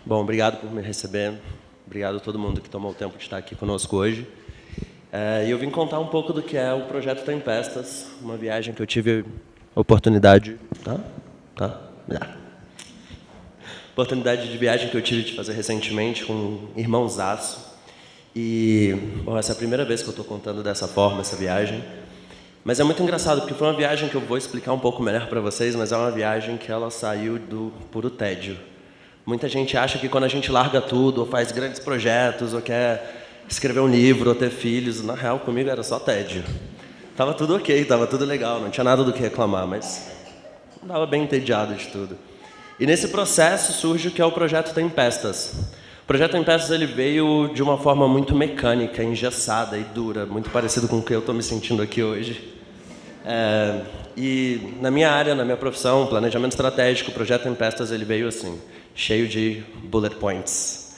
Bom, obrigado por me receber. Obrigado a todo mundo que tomou o tempo de estar aqui conosco hoje. E eu vim contar um pouco do que é o Projeto Tempestas, uma viagem que eu tive oportunidade... Oportunidade de viagem que eu tive de fazer recentemente com um irmãozaço. E, bom, essa é a primeira vez que eu estou contando dessa forma, essa viagem. Mas é muito engraçado, porque foi uma viagem que eu vou explicar um pouco melhor para vocês, mas é uma viagem que ela saiu do puro tédio. Muita gente acha que quando a gente larga tudo, ou faz grandes projetos, ou quer escrever um livro, ou ter filhos, na real, comigo era só tédio. Tava tudo ok, tava tudo legal, não tinha nada do que reclamar, mas estava bem entediado de tudo. E nesse processo surge o que é o Projeto Tempestas. O Projeto Tempestas ele veio de uma forma muito mecânica, engessada e dura, muito parecido com o que eu estou me sentindo aqui hoje. E na minha área, na minha profissão, planejamento estratégico, o Projeto Tempestas ele veio assim, cheio de bullet points.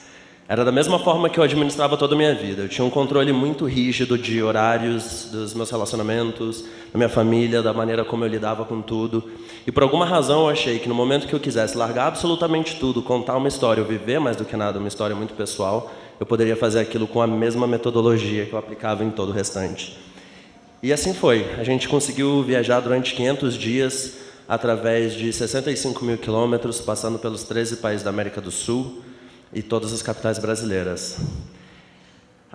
Era da mesma forma que eu administrava toda a minha vida. Eu tinha um controle muito rígido de horários, dos meus relacionamentos, da minha família, da maneira como eu lidava com tudo. E por alguma razão eu achei que no momento que eu quisesse largar absolutamente tudo, contar uma história, ou viver mais do que nada, uma história muito pessoal, eu poderia fazer aquilo com a mesma metodologia que eu aplicava em todo o restante. E assim foi. A gente conseguiu viajar durante 500 dias, através de 65 mil quilômetros, passando pelos 13 países da América do Sul e todas as capitais brasileiras.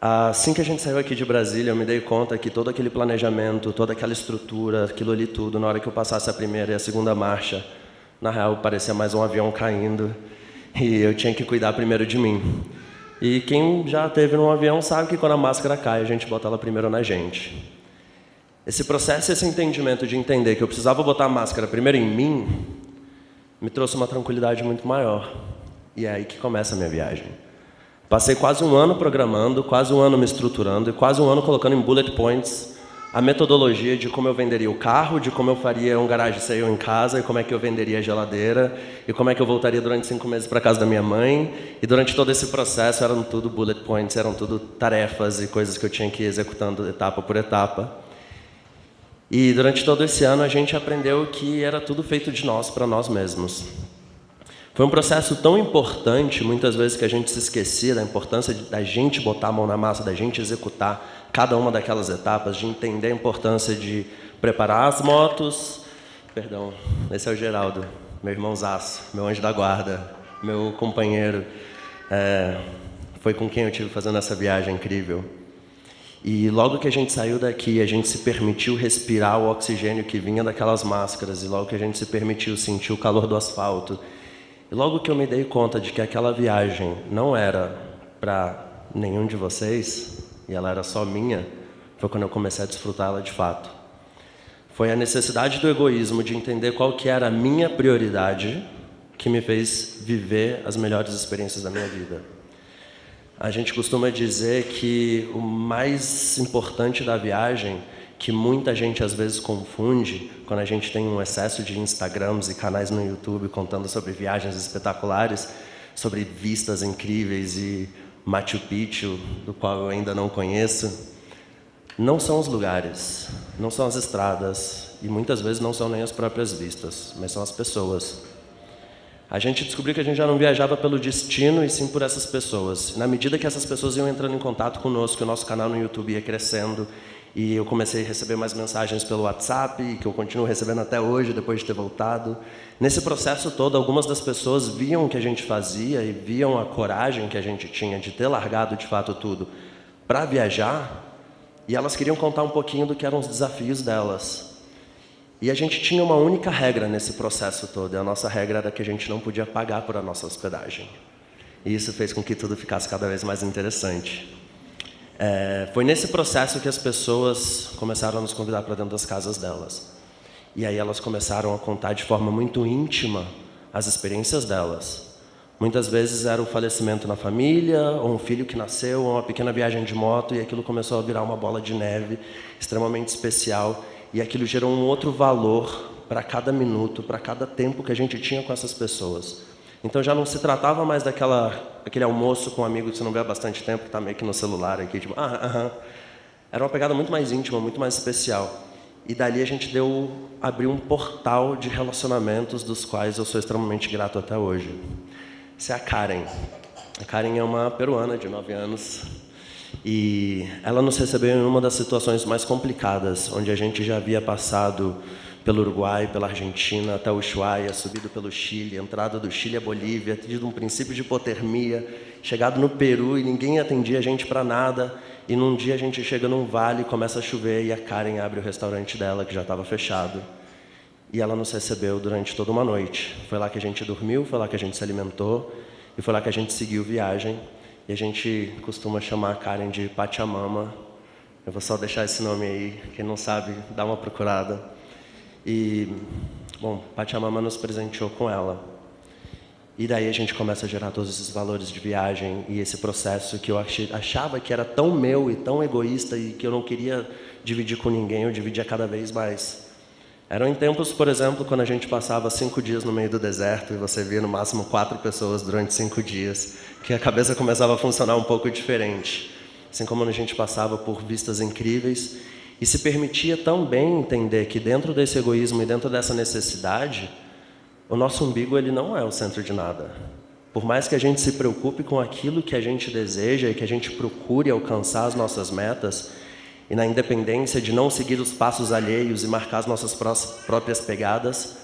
Assim que a gente saiu aqui de Brasília, eu me dei conta que todo aquele planejamento, toda aquela estrutura, aquilo ali tudo, na hora que eu passasse a primeira e a segunda marcha, na real, parecia mais um avião caindo e eu tinha que cuidar primeiro de mim. E quem já esteve num avião sabe que quando a máscara cai, a gente bota ela primeiro na gente. Esse processo, esse entendimento de entender que eu precisava botar a máscara primeiro em mim, me trouxe uma tranquilidade muito maior. E é aí que começa a minha viagem. Passei quase um ano programando, quase um ano me estruturando e quase um ano colocando em bullet points a metodologia de como eu venderia o carro, de como eu faria um garage sale em casa, e como é que eu venderia a geladeira, e como é que eu voltaria durante 5 meses para casa da minha mãe. E durante todo esse processo eram tudo bullet points, eram tudo tarefas e coisas que eu tinha que ir executando etapa por etapa. E durante todo esse ano a gente aprendeu que era tudo feito de nós para nós mesmos. Foi um processo tão importante, muitas vezes, que a gente se esquecia da importância da gente botar a mão na massa, da gente executar cada uma daquelas etapas, de entender a importância de preparar as motos. Perdão, esse é o Geraldo, meu irmãozaço, meu anjo da guarda, meu companheiro. Foi com quem eu tive fazendo essa viagem incrível. E logo que a gente saiu daqui, a gente se permitiu respirar o oxigênio que vinha daquelas máscaras, e logo que a gente se permitiu sentir o calor do asfalto, e logo que eu me dei conta de que aquela viagem não era para nenhum de vocês, e ela era só minha, foi quando eu comecei a desfrutá-la de fato. Foi a necessidade do egoísmo de entender qual que era a minha prioridade que me fez viver as melhores experiências da minha vida. A gente costuma dizer que o mais importante da viagem, que muita gente às vezes confunde, quando a gente tem um excesso de Instagrams e canais no YouTube contando sobre viagens espetaculares, sobre vistas incríveis e Machu Picchu, do qual eu ainda não conheço, não são os lugares, não são as estradas, e muitas vezes não são nem as próprias vistas, mas são as pessoas. A gente descobriu que a gente já não viajava pelo destino, e sim por essas pessoas. Na medida que essas pessoas iam entrando em contato conosco, o nosso canal no YouTube ia crescendo, e eu comecei a receber mais mensagens pelo WhatsApp, que eu continuo recebendo até hoje, depois de ter voltado. Nesse processo todo, algumas das pessoas viam o que a gente fazia e viam a coragem que a gente tinha de ter largado de fato tudo para viajar, e elas queriam contar um pouquinho do que eram os desafios delas. E a gente tinha uma única regra nesse processo todo, e a nossa regra era que a gente não podia pagar por a nossa hospedagem. E isso fez com que tudo ficasse cada vez mais interessante. Foi nesse processo que as pessoas começaram a nos convidar para dentro das casas delas. E aí elas começaram a contar de forma muito íntima as experiências delas. Muitas vezes era o falecimento na família, ou um filho que nasceu, ou uma pequena viagem de moto, e aquilo começou a virar uma bola de neve extremamente especial. E aquilo gerou um outro valor para cada minuto, para cada tempo que a gente tinha com essas pessoas. Então já não se tratava mais daquele almoço com um amigo que você não vê há bastante tempo, que está meio que no celular aqui, tipo, Era uma pegada muito mais íntima, muito mais especial. E dali a gente abriu um portal de relacionamentos dos quais eu sou extremamente grato até hoje. Essa é a Karen. A Karen é uma peruana de 9 anos. E ela nos recebeu em uma das situações mais complicadas, onde a gente já havia passado pelo Uruguai, pela Argentina, até o Ushuaia, subido pelo Chile, entrado do Chile à Bolívia, tido um princípio de hipotermia, chegado no Peru e ninguém atendia a gente para nada. E num dia a gente chega num vale, começa a chover e a Karen abre o restaurante dela, que já estava fechado. E ela nos recebeu durante toda uma noite. Foi lá que a gente dormiu, foi lá que a gente se alimentou e foi lá que a gente seguiu viagem. E a gente costuma chamar a Karen de Pachamama. Eu vou só deixar esse nome aí, quem não sabe, dá uma procurada. E, bom, Pachamama nos presenteou com ela. E daí a gente começa a gerar todos esses valores de viagem e esse processo que eu achava que era tão meu e tão egoísta e que eu não queria dividir com ninguém, eu dividia cada vez mais. Eram em tempos, por exemplo, quando a gente passava 5 dias no meio do deserto e você via no máximo 4 pessoas durante 5 dias, que a cabeça começava a funcionar um pouco diferente. Assim como a gente passava por vistas incríveis e se permitia também entender que dentro desse egoísmo e dentro dessa necessidade, o nosso umbigo ele não é o centro de nada. Por mais que a gente se preocupe com aquilo que a gente deseja e que a gente procure alcançar as nossas metas, e na independência de não seguir os passos alheios e marcar as nossas próprias pegadas,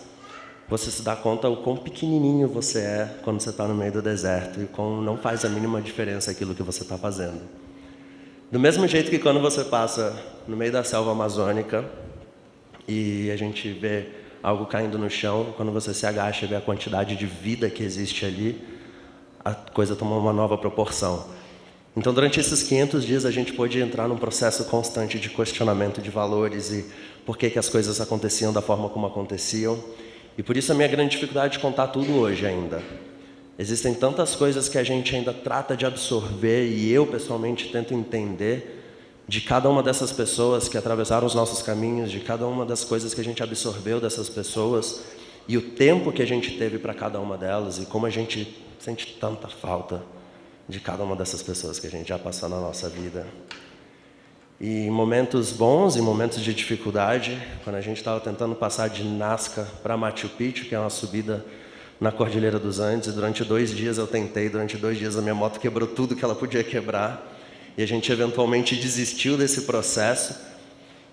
você se dá conta o quão pequenininho você é quando você está no meio do deserto e como não faz a mínima diferença aquilo que você está fazendo. Do mesmo jeito que quando você passa no meio da selva amazônica e a gente vê algo caindo no chão, quando você se agacha e vê a quantidade de vida que existe ali, a coisa toma uma nova proporção. Então, durante esses 500 dias, a gente pôde entrar num processo constante de questionamento de valores e por que as coisas aconteciam da forma como aconteciam. E por isso a minha grande dificuldade de contar tudo hoje ainda. Existem tantas coisas que a gente ainda trata de absorver e eu, pessoalmente, tento entender de cada uma dessas pessoas que atravessaram os nossos caminhos, de cada uma das coisas que a gente absorveu dessas pessoas e o tempo que a gente teve para cada uma delas e como a gente sente tanta falta de cada uma dessas pessoas que a gente já passou na nossa vida. E em momentos bons e momentos de dificuldade, quando a gente estava tentando passar de Nazca para Machu Picchu, que é uma subida na Cordilheira dos Andes, e durante 2 dias eu tentei, durante 2 dias a minha moto quebrou tudo que ela podia quebrar, e a gente eventualmente desistiu desse processo,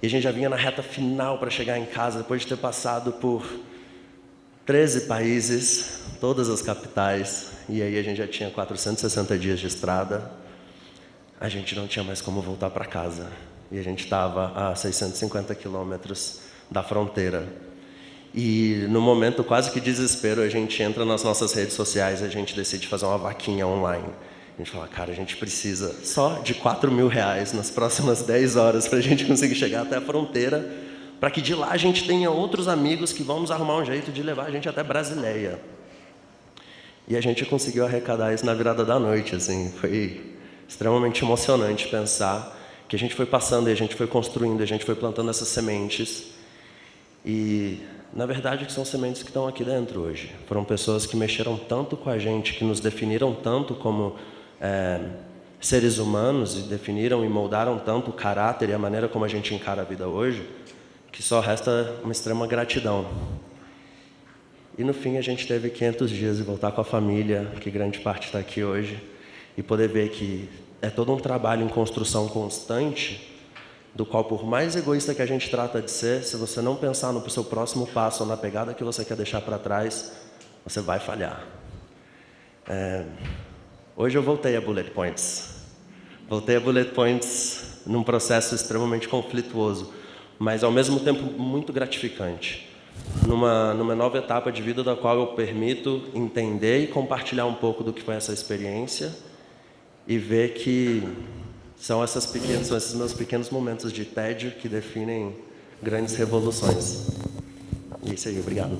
e a gente já vinha na reta final para chegar em casa, depois de ter passado por 13 países, todas as capitais, e aí a gente já tinha 460 dias de estrada, a gente não tinha mais como voltar para casa. E a gente estava a 650 quilômetros da fronteira. E no momento quase que desespero, a gente entra nas nossas redes sociais e a gente decide fazer uma vaquinha online. A gente fala, cara, a gente precisa só de R$4.000 nas próximas 10 horas para a gente conseguir chegar até a fronteira, para que de lá a gente tenha outros amigos que vão nos arrumar um jeito de levar a gente até Brasileia. E a gente conseguiu arrecadar isso na virada da noite, assim, foi extremamente emocionante pensar que a gente foi passando e a gente foi construindo, a gente foi plantando essas sementes. E, na verdade, que são sementes que estão aqui dentro hoje. Foram pessoas que mexeram tanto com a gente, que nos definiram tanto como seres humanos e definiram e moldaram tanto o caráter e a maneira como a gente encara a vida hoje, que só resta uma extrema gratidão. E no fim a gente teve 500 dias de voltar com a família, que grande parte está aqui hoje, e poder ver que é todo um trabalho em construção constante, do qual por mais egoísta que a gente trata de ser, se você não pensar no seu próximo passo ou na pegada que você quer deixar para trás, você vai falhar. Hoje eu voltei a Bullet Points. Voltei a Bullet Points num processo extremamente conflituoso, mas ao mesmo tempo muito gratificante. Numa nova etapa de vida da qual eu permito entender e compartilhar um pouco do que foi essa experiência e ver que são esses meus pequenos momentos de tédio que definem grandes revoluções. É isso aí, obrigado.